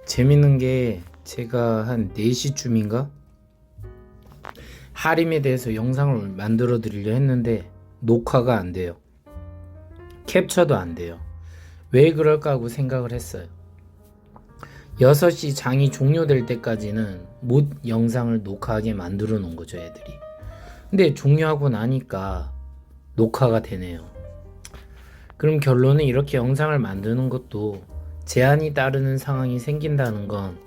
재밌는 게 제가 한 4시쯤인가 하림에 대해서 영상을 만들어 드리려 했는데 녹화가 안 돼요. 캡처도 안 돼요. 왜 그럴까 하고 생각을 했어요. 6시 장이 종료될 때까지는 못 영상을 녹화하게 만들어 놓은 거죠, 애들이. 근데 종료하고 나니까 녹화가 되네요. 그럼 결론은 이렇게 영상을 만드는 것도 제한이 따르는 상황이 생긴다는 건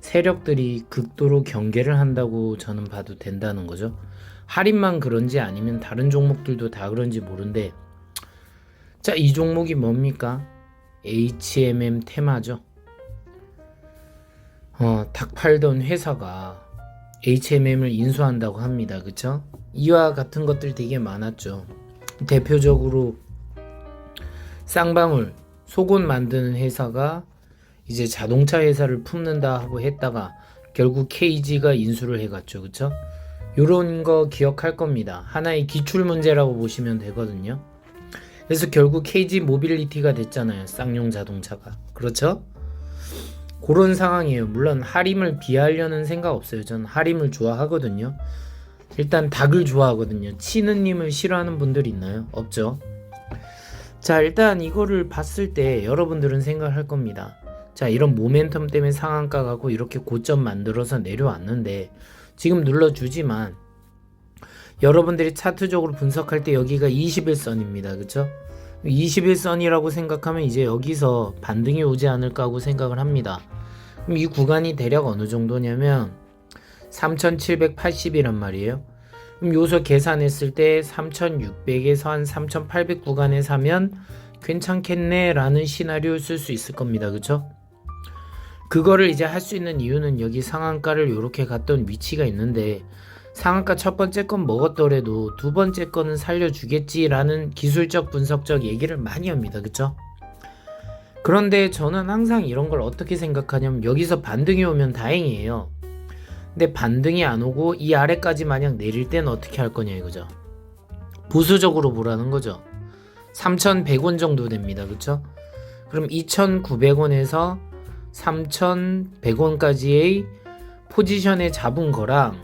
세력들이 극도로 경계를 한다고 저는 봐도 된다는 거죠. 할인만 그런지 아니면 다른 종목들도 다 그런지 모른데, 자, 이 종목이 뭡니까? HMM 테마죠. 닭 팔던 회사가 HMM을 인수한다고 합니다. 그쵸? 이와 같은 것들 되게 많았죠. 대표적으로 쌍방울 속옷 만드는 회사가 이제 자동차 회사를 품는다 하고 했다가 결국 KG가 인수를 해갔죠. 그쵸? 요런 거 기억할 겁니다. 하나의 기출 문제라고 보시면 되거든요. 그래서 결국 KG 모빌리티가 됐잖아요. 쌍용 자동차가. 그렇죠? 그런 상황이에요. 물론 하림을 비하하려는 생각 없어요. 저는 하림을 좋아하거든요. 일단 닭을 좋아하거든요. 치느님을 싫어하는 분들 있나요? 없죠. 자, 일단 이거를 봤을 때 여러분들은 생각을 할 겁니다. 자, 이런 모멘텀 때문에 상한가 가고 이렇게 고점 만들어서 내려왔는데 지금 눌러주지만 여러분들이 차트적으로 분석할 때 여기가 21선입니다. 그쵸? 21선이라고 생각하면 이제 여기서 반등이 오지 않을까 하고 생각을 합니다. 그럼 이 구간이 대략 어느 정도냐면 3780이란 말이에요. 그럼 요소 계산했을 때 3600에서 한 3800 구간에 사면 괜찮겠네 라는 시나리오를 쓸 수 있을 겁니다. 그쵸? 그거를 이제 할 수 있는 이유는 여기 상한가를 이렇게 갔던 위치가 있는데 상한가 첫 번째 건 먹었더라도 두 번째 거는 살려주겠지라는 기술적 분석적 얘기를 많이 합니다. 그쵸? 그런데 저는 항상 이런 걸 어떻게 생각하냐면 여기서 반등이 오면 다행이에요. 근데 반등이 안 오고 이 아래까지 만약 내릴 때는 어떻게 할 거냐 이거죠. 보수적으로 보라는 거죠. 3,100원 정도 됩니다. 그쵸? 그럼 2,900원에서 3,100원까지의 포지션에 잡은 거랑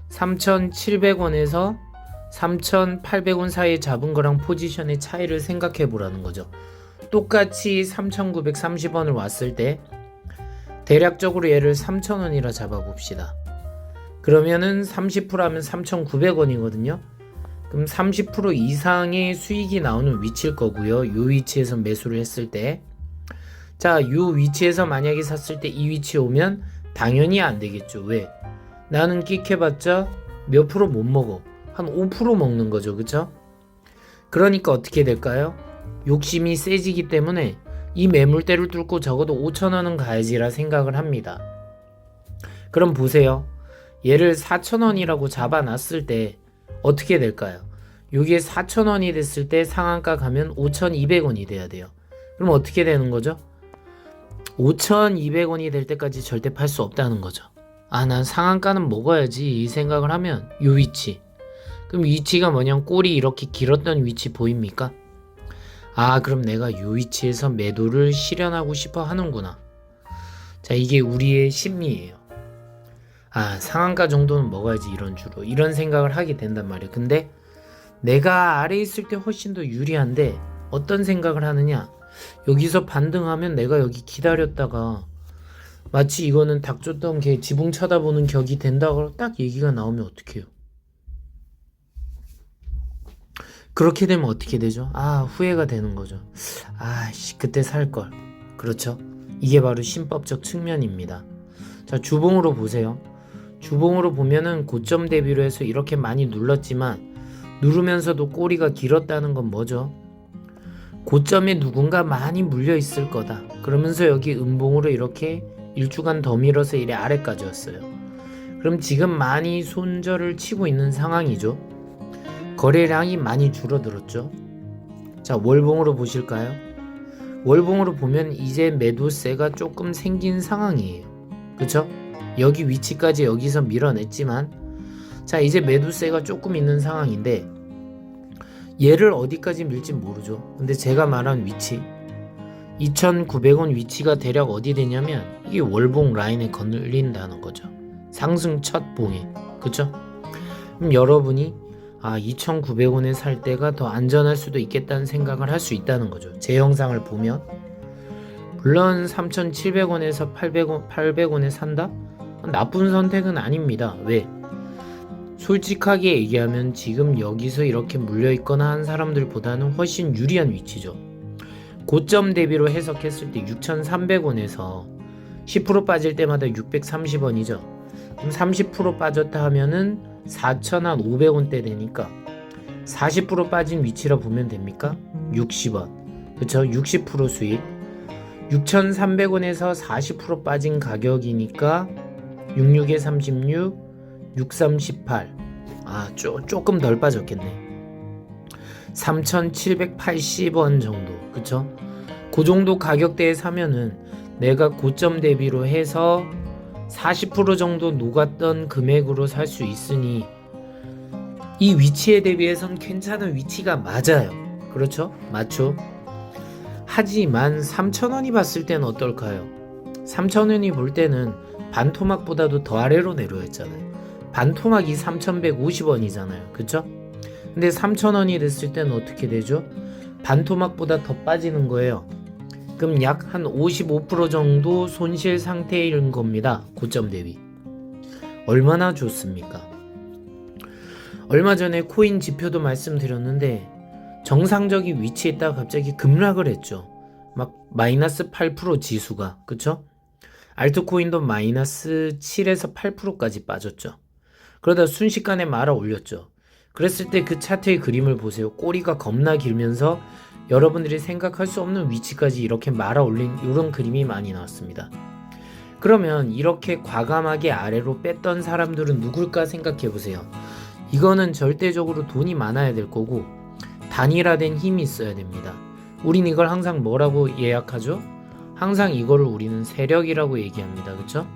3,700원에서 3,800원 사이에 잡은 거랑 포지션의 차이를 생각해 보라는 거죠. 똑같이 3,930원을 왔을 때 대략적으로 얘를 3,000원이라 잡아봅시다. 그러면은 30%하면 3,900원이거든요. 그럼 30% 이상의 수익이 나오는 위치일 거고요. 이 위치에서 매수를 했을 때. 자, 이 위치에서 만약에 샀을 때 이 위치에 오면 당연히 안 되겠죠. 왜? 나는 끽해봤자 몇 프로 못 먹어. 한 5% 먹는 거죠. 그쵸? 그러니까 어떻게 될까요? 욕심이 세지기 때문에 이 매물대를 뚫고 적어도 5,000원은 가야지라 생각을 합니다. 그럼 보세요. 얘를 4,000원이라고 잡아놨을 때 어떻게 될까요? 요게 4,000원이 됐을 때 상한가 가면 5,200원이 돼야 돼요. 그럼 어떻게 되는 거죠? 5,200원이 될 때까지 절대 팔 수 없다는 거죠. 아, 난 상한가는 먹어야지 이 생각을 하면 요 위치. 그럼 위치가 뭐냐면 꼬리 이렇게 길었던 위치 보입니까? 아, 그럼 내가 요 위치에서 매도를 실현하고 싶어 하는구나. 자, 이게 우리의 심리예요. 아, 상한가 정도는 먹어야지 이런 주로. 이런 생각을 하게 된단 말이에요. 근데 내가 아래에 있을 때 훨씬 더 유리한데 어떤 생각을 하느냐? 여기서 반등하면 내가 여기 기다렸다가 마치 이거는 닭 쫓던 개 지붕 쳐다보는 격이 된다고 딱 얘기가 나오면 어떡해요? 그렇게 되면 어떻게 되죠? 아, 후회가 되는 거죠. 아씨, 그때 살걸. 그렇죠? 이게 바로 신법적 측면입니다. 자, 주봉으로 보세요. 주봉으로 보면은 고점 대비로 해서 이렇게 많이 눌렀지만 누르면서도 꼬리가 길었다는 건 뭐죠? 고점에 누군가 많이 물려 있을 거다. 그러면서 여기 음봉으로 이렇게 일주간 더 밀어서 이래 아래까지 왔어요. 그럼 지금 많이 손절을 치고 있는 상황이죠. 거래량이 많이 줄어들었죠. 자, 월봉으로 보실까요? 월봉으로 보면 이제 매도세가 조금 생긴 상황이에요. 그쵸? 여기 위치까지 여기서 밀어냈지만 자, 이제 매도세가 조금 있는 상황인데 얘를 어디까지 밀지 모르죠. 근데 제가 말한 위치 2,900원 위치가 대략 어디 되냐면 이게 월봉 라인에 걸린다는 거죠. 상승 첫 봉에. 그쵸? 그럼 여러분이 2,900원에 살 때가 더 안전할 수도 있겠다는 생각을 할 수 있다는 거죠. 제 영상을 보면. 물론 3,700원에서 800원에 산다? 나쁜 선택은 아닙니다. 왜? 솔직하게 얘기하면 지금 여기서 이렇게 물려있거나 한 사람들보다는 훨씬 유리한 위치죠. 고점 대비로 해석했을 때 6,300원에서 10% 빠질 때마다 630원이죠. 그럼 30% 빠졌다 하면은 4,500원대 되니까 40% 빠진 위치라 보면 됩니까? 60원. 그쵸? 60% 수익. 6,300원에서 40% 빠진 가격이니까 66에 36, 63, 18. 조금 덜 빠졌겠네. 3,780원 정도. 그쵸? 그 정도 가격대에 사면은 내가 고점 대비로 해서 40% 정도 녹았던 금액으로 살 수 있으니 이 위치에 대비해선 괜찮은 위치가 맞아요. 그렇죠? 맞죠? 하지만 3,000원이 봤을 때는 어떨까요? 3,000원이 볼 때는 반토막보다도 더 아래로 내려왔잖아요. 반토막이 3,150원이잖아요. 그쵸? 근데 3,000원이 됐을 때는 어떻게 되죠? 반토막보다 더 빠지는 거예요. 그럼 약 한 55% 정도 손실 상태인 겁니다. 고점 대비. 얼마나 좋습니까? 얼마 전에 코인 지표도 말씀드렸는데 정상적인 위치에 있다가 갑자기 급락을 했죠. 막 마이너스 8% 지수가. 그쵸? 알트코인도 마이너스 7에서 8%까지 빠졌죠. 그러다 순식간에 말아 올렸죠. 그랬을 때 그 차트의 그림을 보세요. 꼬리가 겁나 길면서 여러분들이 생각할 수 없는 위치까지 이렇게 말아 올린 이런 그림이 많이 나왔습니다. 그러면 이렇게 과감하게 아래로 뺐던 사람들은 누굴까 생각해 보세요. 이거는 절대적으로 돈이 많아야 될 거고 단일화된 힘이 있어야 됩니다. 우린 이걸 항상 뭐라고 예약하죠? 항상 이거를 우리는 세력이라고 얘기합니다. 그쵸?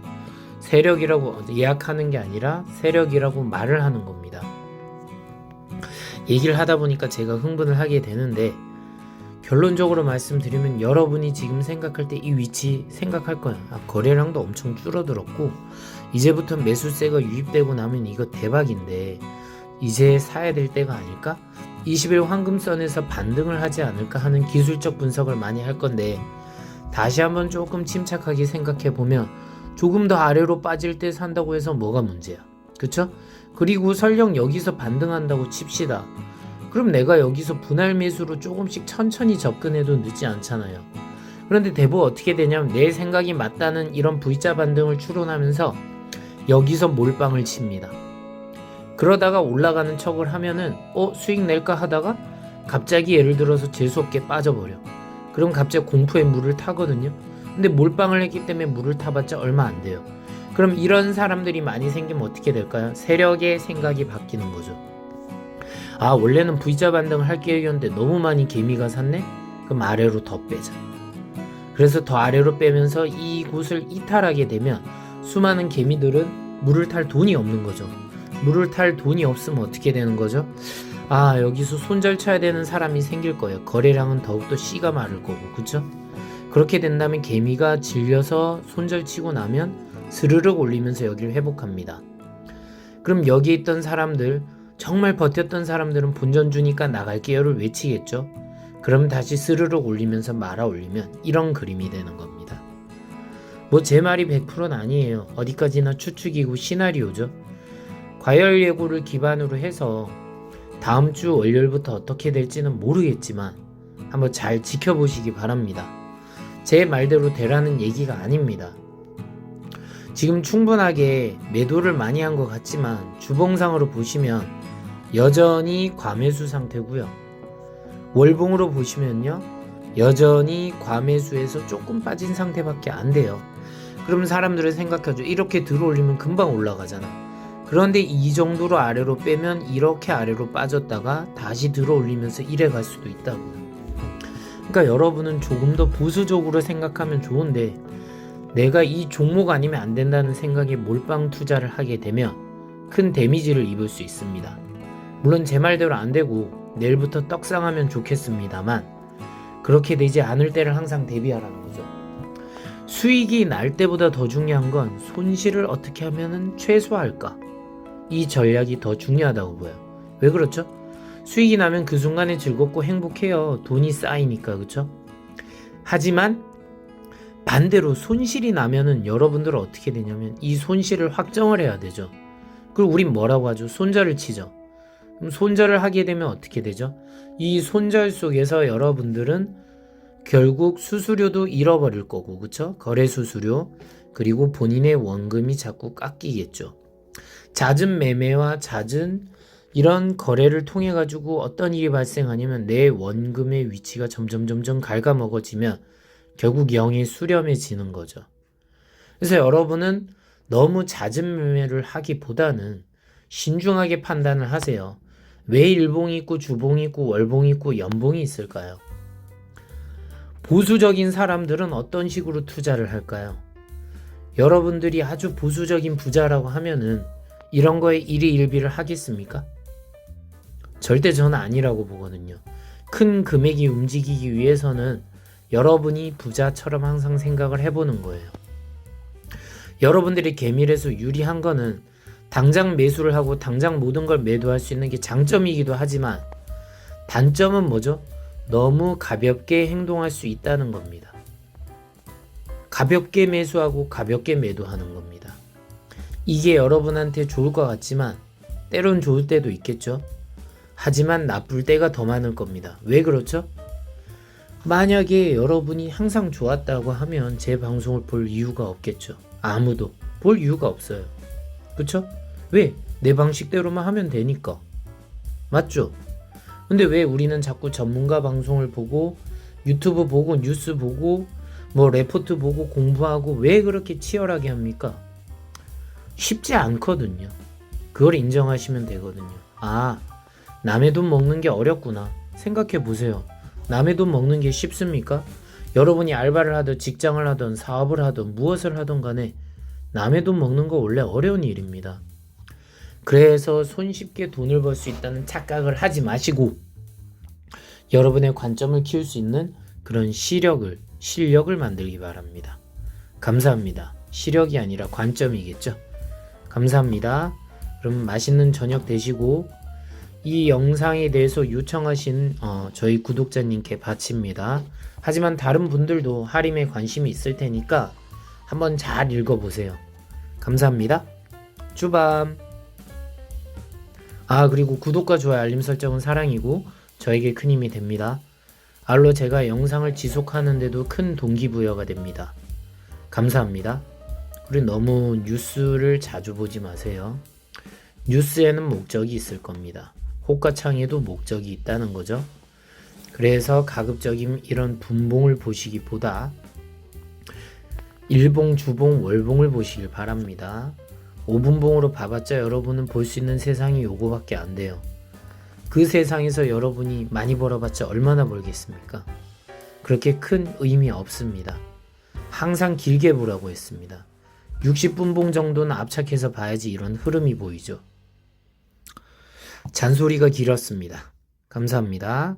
세력이라고 예약하는 게 아니라 세력이라고 말을 하는 겁니다. 얘기를 하다 보니까 제가 흥분을 하게 되는데 결론적으로 말씀드리면 여러분이 지금 생각할 때 이 위치 생각할 거예요. 거래량도 엄청 줄어들었고 이제부터 매수세가 유입되고 나면 이거 대박인데 이제 사야 될 때가 아닐까? 20일 황금선에서 반등을 하지 않을까 하는 기술적 분석을 많이 할 건데 다시 한번 조금 침착하게 생각해 보면 조금 더 아래로 빠질 때 산다고 해서 뭐가 문제야? 그쵸? 그리고 설령 여기서 반등한다고 칩시다. 그럼 내가 여기서 분할 매수로 조금씩 천천히 접근해도 늦지 않잖아요. 그런데 대부분 어떻게 되냐면 내 생각이 맞다는 이런 V자 반등을 추론하면서 여기서 몰빵을 칩니다. 그러다가 올라가는 척을 하면은 수익 낼까 하다가 갑자기 예를 들어서 재수없게 빠져버려. 그럼 갑자기 공포의 물을 타거든요. 근데 몰빵을 했기 때문에 물을 타봤자 얼마 안 돼요. 그럼 이런 사람들이 많이 생기면 어떻게 될까요? 세력의 생각이 바뀌는 거죠. 원래는 V자 반등을 할 계획이었는데 너무 많이 개미가 샀네? 그럼 아래로 더 빼자. 그래서 더 아래로 빼면서 이곳을 이탈하게 되면 수많은 개미들은 물을 탈 돈이 없는 거죠. 물을 탈 돈이 없으면 어떻게 되는 거죠? 여기서 손절 쳐야 되는 사람이 생길 거예요. 거래량은 더욱더 씨가 마를 거고. 그쵸? 그렇게 된다면 개미가 질려서 손절 치고 나면 스르륵 올리면서 여기를 회복합니다. 그럼 여기에 있던 사람들, 정말 버텼던 사람들은 본전 주니까 나갈게요를 외치겠죠. 그럼 다시 스르륵 올리면서 말아 올리면 이런 그림이 되는 겁니다. 제 말이 100%는 아니에요. 어디까지나 추측이고 시나리오죠. 과열 예고를 기반으로 해서 다음 주 월요일부터 어떻게 될지는 모르겠지만 한번 잘 지켜보시기 바랍니다. 제 말대로 되라는 얘기가 아닙니다. 지금 충분하게 매도를 많이 한 것 같지만 주봉상으로 보시면 여전히 과매수 상태고요. 월봉으로 보시면요, 여전히 과매수에서 조금 빠진 상태밖에 안 돼요. 그럼 사람들은 생각하죠. 이렇게 들어올리면 금방 올라가잖아. 그런데 이 정도로 아래로 빼면 이렇게 아래로 빠졌다가 다시 들어올리면서 이래 갈 수도 있다고요. 그러니까 여러분은 조금 더 보수적으로 생각하면 좋은데 내가 이 종목 아니면 안 된다는 생각에 몰빵 투자를 하게 되면 큰 데미지를 입을 수 있습니다. 물론 제 말대로 안 되고 내일부터 떡상하면 좋겠습니다만 그렇게 되지 않을 때를 항상 대비하라는 거죠. 수익이 날 때보다 더 중요한 건 손실을 어떻게 하면 최소화할까? 이 전략이 더 중요하다고 보여요. 왜 그렇죠? 수익이 나면 그 순간에 즐겁고 행복해요. 돈이 쌓이니까, 그렇죠? 하지만 반대로 손실이 나면은 여러분들은 어떻게 되냐면 이 손실을 확정을 해야 되죠. 그리고 우린 뭐라고 하죠? 손절을 치죠. 그럼 손절을 하게 되면 어떻게 되죠? 이 손절 속에서 여러분들은 결국 수수료도 잃어버릴 거고, 그쵸? 거래 수수료, 그리고 본인의 원금이 자꾸 깎이겠죠. 잦은 매매와 잦은 이런 거래를 통해 가지고 어떤 일이 발생하냐면 내 원금의 위치가 점점 갉아먹어지면 결국 영이 수렴해지는 거죠. 그래서 여러분은 너무 잦은 매매를 하기보다는 신중하게 판단을 하세요. 왜 일봉이 있고 주봉이 있고 월봉이 있고 연봉이 있을까요? 보수적인 사람들은 어떤 식으로 투자를 할까요? 여러분들이 아주 보수적인 부자라고 하면은 이런 거에 일희일비를 하겠습니까? 절대 저는 아니라고 보거든요. 큰 금액이 움직이기 위해서는 여러분이 부자처럼 항상 생각을 해보는 거예요. 여러분들이 계밀해서 유리한 거는 당장 매수를 하고 당장 모든 걸 매도할 수 있는 게 장점이기도 하지만 단점은 뭐죠? 너무 가볍게 행동할 수 있다는 겁니다. 가볍게 매수하고 가볍게 매도하는 겁니다. 이게 여러분한테 좋을 것 같지만 때론 좋을 때도 있겠죠. 하지만 나쁠 때가 더 많을 겁니다. 왜 그렇죠? 만약에 여러분이 항상 좋았다고 하면 제 방송을 볼 이유가 없겠죠. 아무도 볼 이유가 없어요. 그쵸? 왜? 내 방식대로만 하면 되니까. 맞죠? 근데 왜 우리는 자꾸 전문가 방송을 보고 유튜브 보고 뉴스 보고 뭐 레포트 보고 공부하고 왜 그렇게 치열하게 합니까? 쉽지 않거든요. 그걸 인정하시면 되거든요. 아, 남의 돈 먹는 게 어렵구나. 생각해 보세요. 남의 돈 먹는 게 쉽습니까? 여러분이 알바를 하든 직장을 하든 사업을 하든 무엇을 하든 간에 남의 돈 먹는 거 원래 어려운 일입니다. 그래서 손쉽게 돈을 벌 수 있다는 착각을 하지 마시고 여러분의 관점을 키울 수 있는 그런 실력을 만들기 바랍니다. 감사합니다. 시력이 아니라 관점이겠죠. 감사합니다. 그럼 맛있는 저녁 되시고 이 영상에 대해서 요청하신 저희 구독자님께 바칩니다. 하지만 다른 분들도 하림에 관심이 있을 테니까 한번 잘 읽어보세요. 감사합니다. 쭈밤. 그리고 구독과 좋아요 알림 설정은 사랑이고 저에게 큰 힘이 됩니다. 알로 제가 영상을 지속하는데도 큰 동기부여가 됩니다. 감사합니다. 우리 너무 뉴스를 자주 보지 마세요. 뉴스에는 목적이 있을 겁니다. 호가창에도 목적이 있다는 거죠. 그래서 가급적이면 이런 분봉을 보시기보다 일봉, 주봉, 월봉을 보시길 바랍니다. 5분봉으로 봐봤자 여러분은 볼 수 있는 세상이 요거밖에 안 돼요. 그 세상에서 여러분이 많이 벌어봤자 얼마나 벌겠습니까? 그렇게 큰 의미 없습니다. 항상 길게 보라고 했습니다. 60분봉 정도는 압착해서 봐야지 이런 흐름이 보이죠. 잔소리가 길었습니다. 감사합니다.